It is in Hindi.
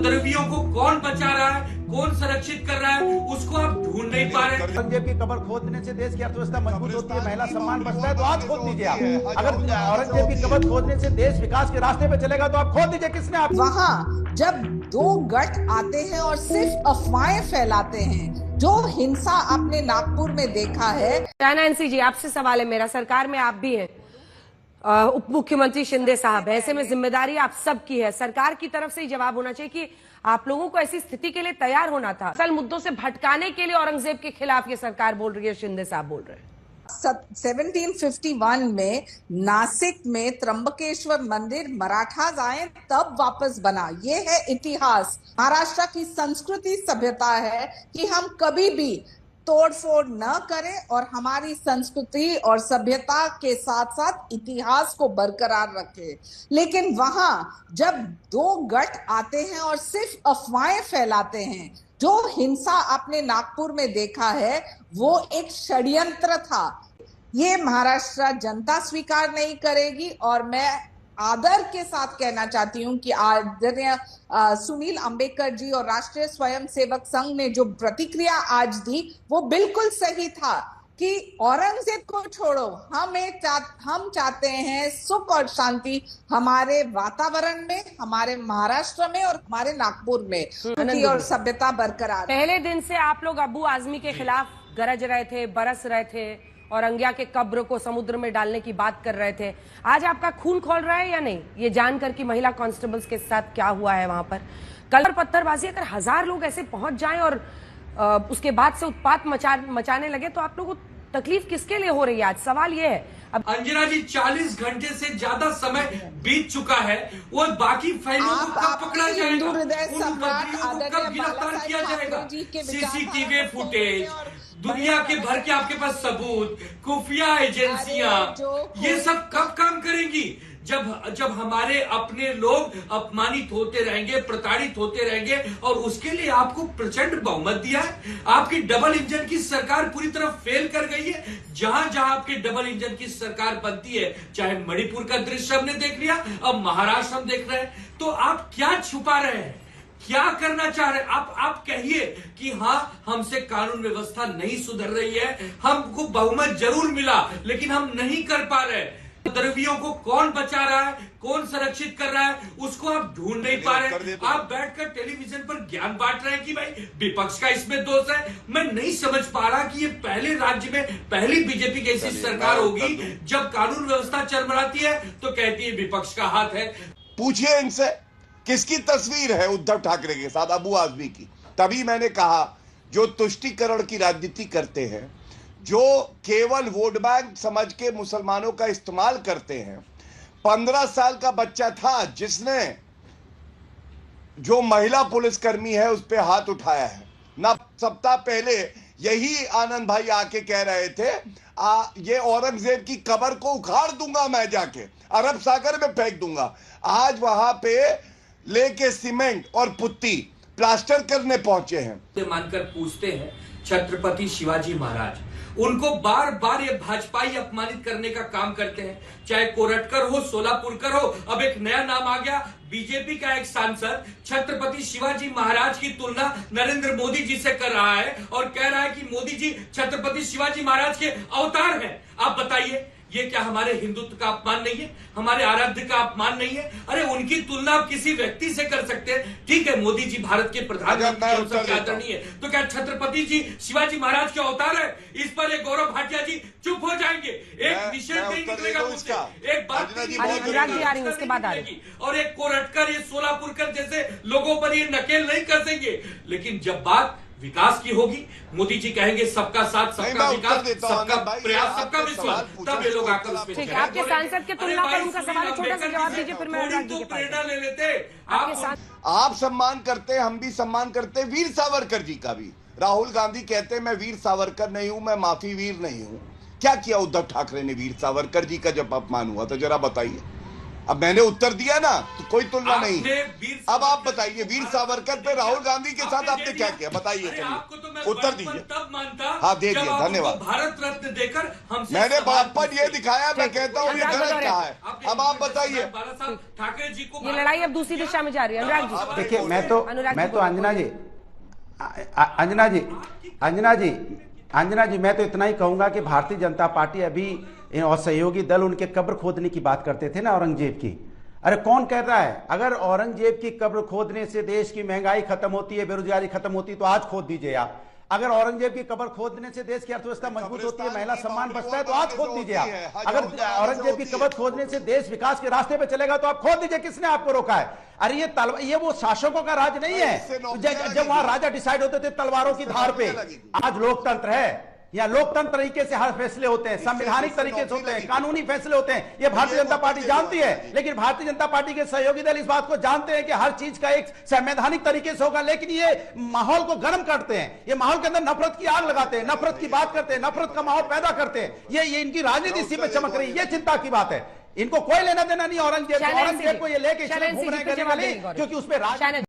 द्रव्यों को कौन बचा रहा है, कौन संरक्षित कर रहा है, उसको आप ढूंढ नहीं पा रहे। औरंगजेब की कब्र खोदने से देश की अर्थव्यवस्था मजबूत होती है, महिला सम्मान बढ़ता है, तो आज खोद दीजिए आप। अगर औरंगजेब की कब्र खोदने से देश विकास के रास्ते पे चलेगा तो आप खोद दीजिए। किसने आप वहां जब दो गठ आते हैं और सिर्फ अफवाहें फैलाते हैं, जो हिंसा आपने नागपुर में देखा है। नैंसी जी, आपसे सवाल है मेरा, सरकार में आप भी हैं, उप मुख्यमंत्री शिंदे साहब है, ऐसे में जिम्मेदारी आप सबकी है। सरकार की तरफ से ही जवाब होना चाहिए कि आप लोगों को ऐसी स्थिति के लिए तैयार होना था। असल मुद्दों से भटकाने के लिए औरंगजेब के खिलाफ ये सरकार बोल रही है, शिंदे साहब बोल रहे हैं। 1751 में नासिक में त्र्यंबकेश्वर मंदिर मराठास आए तब वापस बना। ये है इतिहास। महाराष्ट्र की संस्कृति सभ्यता है कि हम कभी भी तोड़फोड़ न करें और हमारी संस्कृति और सभ्यता के साथ साथ इतिहास को बरकरार रखें। लेकिन वहां जब दो गठ आते हैं और सिर्फ अफवाहें फैलाते हैं, जो हिंसा आपने नागपुर में देखा है वो एक षड्यंत्र था। ये महाराष्ट्र जनता स्वीकार नहीं करेगी। और मैं आदर के साथ कहना चाहती हूं कि आदरणीय सुनील अंबेडकर जी और राष्ट्रीय स्वयंसेवक संघ ने जो प्रतिक्रिया आज दी वो बिल्कुल सही था कि औरंगजेब को छोड़ो, हम चाहते हैं सुख और शांति हमारे वातावरण में, हमारे महाराष्ट्र में और हमारे नागपुर में और सभ्यता बरकरार। पहले दिन से आप लोग अबू आजमी के खिलाफ गरज रहे थे, बरस रहे थे और अंगिया के कब्र को समुद्र में डालने की बात कर रहे थे। आज आपका खून खौल रहा है या नहीं, ये जानकर कि महिला कांस्टेबल्स के साथ क्या हुआ है वहां पर? कल पत्थरबाजी, अगर 1000 लोग ऐसे पहुंच जाएं और उसके बाद से उत्पात मचाने लगे तो आप लोगों को तकलीफ किसके लिए हो रही है? आज सवाल ये है। अब अंजना जी, 40 घंटे से ज्यादा समय बीत चुका है, वो बाकी फाइलों को कब पकड़ा जाएगा, उन बदमाशों को कब गिरफ्तार किया जाएगा? सीसीटीवी फुटेज, दुनिया के भर के आपके पास सबूत, खुफिया एजेंसियां, ये सब कब काम करेंगी? जब हमारे अपने लोग अपमानित होते रहेंगे, प्रताड़ित होते रहेंगे, और उसके लिए आपको प्रचंड बहुमत दिया है। आपकी डबल इंजन की सरकार पूरी तरह फेल कर गई है। जहां जहां आपकी डबल इंजन की सरकार बनती है, चाहे मणिपुर का दृश्य हमने देख लिया, अब महाराष्ट्र हम देख रहे हैं, तो आप क्या छुपा रहे हैं, क्या करना चाह रहे हैं? आप कहिए कि हाँ, हमसे कानून व्यवस्था नहीं सुधर रही है, हमको बहुमत जरूर मिला लेकिन हम नहीं कर पा रहे। द्रव्यों को कौन बचा रहा है, कौन संरक्षित कर रहा है, उसको आप ढूंढ नहीं पा रहे। आप बैठकर टेलीविजन पर ज्ञान बांट रहे हैं कि भाई विपक्ष का इसमें दोष है। मैं नहीं समझ पा रहा कि ये पहले राज्य में पहली बीजेपी की ऐसी सरकार होगी जब कानून व्यवस्था चरमराती है तो कहती है विपक्ष का हाथ है। पूछिए इनसे किसकी तस्वीर है उद्धव ठाकरे के साथ, अबू आजमी की। तभी मैंने कहा जो तुष्टीकरण की राजनीति करते हैं, जो केवल वोट बैंक समझ के मुसलमानों का इस्तेमाल करते हैं। 15 साल का बच्चा था जिसने जो महिला पुलिसकर्मी है उस पर हाथ उठाया है। ना सप्ताह पहले यही आनंद भाई आके कह रहे थे ये औरंगजेब की कब्र को उखाड़ दूंगा मैं, जाके अरब सागर में फेंक दूंगा। आज वहां पे लेके सीमेंट और पुट्टी प्लास्टर करने पहुंचे हैं। मानकर पूछते हैं छत्रपति शिवाजी महाराज, उनको बार बार ये भाजपाई अपमानित करने का काम करते हैं, चाहे कोरटकर हो, सोलापुरकर हो। अब एक नया नाम आ गया, बीजेपी का एक सांसद छत्रपति शिवाजी महाराज की तुलना नरेंद्र मोदी जी से कर रहा है और कह रहा है कि मोदी जी छत्रपति शिवाजी महाराज के अवतार हैं। आप बताइए, ये क्या हमारे हिंदुत्व का अपमान नहीं है, हमारे आराध्य का अपमान नहीं है? अरे उनकी तुलना आप किसी व्यक्ति से कर सकते हैं, ठीक है, मोदी जी भारत के प्रधानमंत्री आदरणीय है, तो क्या छत्रपति जी शिवाजी महाराज के अवतार है? इस पर एक गौरव भाटिया जी चुप हो जाएंगे, एक निषेध नहीं निकलेगा मुझसे, एक बात और एक कोरटकर, ये सोलापुरकर जैसे लोगों पर ये नकेल नहीं कसेंगे। लेकिन जब बात विकास की होगी, मोदी जी कहेंगे सबका साथ, सबका विकास, सबका प्रयास, सबका विश्वास, तब ये लोग आकर उसमें ठीक है। आपके सांसद के तुलना पर उनका सवाल छोटा सा जवाब दीजिए, फिर मैं अनुराग जी के पास प्रेरणा ले लेते। आप सम्मान करते हैं, हम भी सम्मान करते हैं वीर सावरकर जी का भी। राहुल गांधी कहते हैं मैं वीर सावरकर नहीं हूं, मैं माफी वीर नहीं हूं। क्या किया उद्धव ठाकरे ने वीर सावरकर जी का जब अपमान हुआ तो जरा बताइए। अब मैंने उत्तर दिया ना, तो कोई तुलना नहीं। अब आप बताइए वीर सावरकर पे राहुल गांधी के साथ आपने क्या किया, बताइए। चलिए। उत्तर दीजिए। तब मानता हाँ, दे जब दिए, आप धन्यवाद। उनको भारत रत्न देकर हमसे मैंने सवाल बड़प्पन पूछते। ये दिखाया, मैं कहता हूँ ये अनुराग गलत भदौरिया। कहा है। अब आप बताइए। बाला साहब ठाकरे जी को ये लड़ाई अब दूसरी दिशा में जा रही है। अनुराग जी देखिए, मैं तो अंजना जी मैं तो इतना ही कहूंगा कि भारतीय जनता पार्टी अभी और सहयोगी दल उनके कब्र खोदने की बात करते थे ना, औरंगजेब की। अरे कौन कह रहा है, अगर औरंगजेब की कब्र खोदने से देश की महंगाई खत्म होती है, बेरोजगारी खत्म होती है, तो आज खोद दीजिए आप। अगर औरंगजेब की कब्र खोदने से देश की अर्थव्यवस्था मजबूत होती है, महिला सम्मान बचता है, तो आज खोद दीजिए आप। अगर औरंगजेब की कब्र खोदने से देश विकास के रास्ते पे चलेगा, तो आप खोद दीजिए। किसने आपको रोका है? अरे ये वो शासकों का राज नहीं है जब वहां राजा डिसाइड होते थे तलवारों की धार पे। आज लोकतंत्र है, या लोकतंत्र तरीके से हर फैसले होते हैं, संवैधानिक तरीके से होते हैं, कानूनी फैसले होते हैं। ये भारतीय जनता पार्टी जानती है, लेकिन भारतीय जनता पार्टी के सहयोगी दल इस बात को जानते हैं कि हर चीज का एक संवैधानिक तरीके से होगा, लेकिन ये माहौल को गर्म करते हैं। ये माहौल के अंदर नफरत की आग लगाते हैं, नफरत की बात करते हैं, नफरत का माहौल पैदा करते हैं। ये इनकी राजनीति इसी पे चमक रही है। ये चिंता की बात है। इनको कोई लेना देना नहीं औरंगजेब को। ये लेके इसलिए घूम रहे हैं गली गली, क्योंकि उस पर राज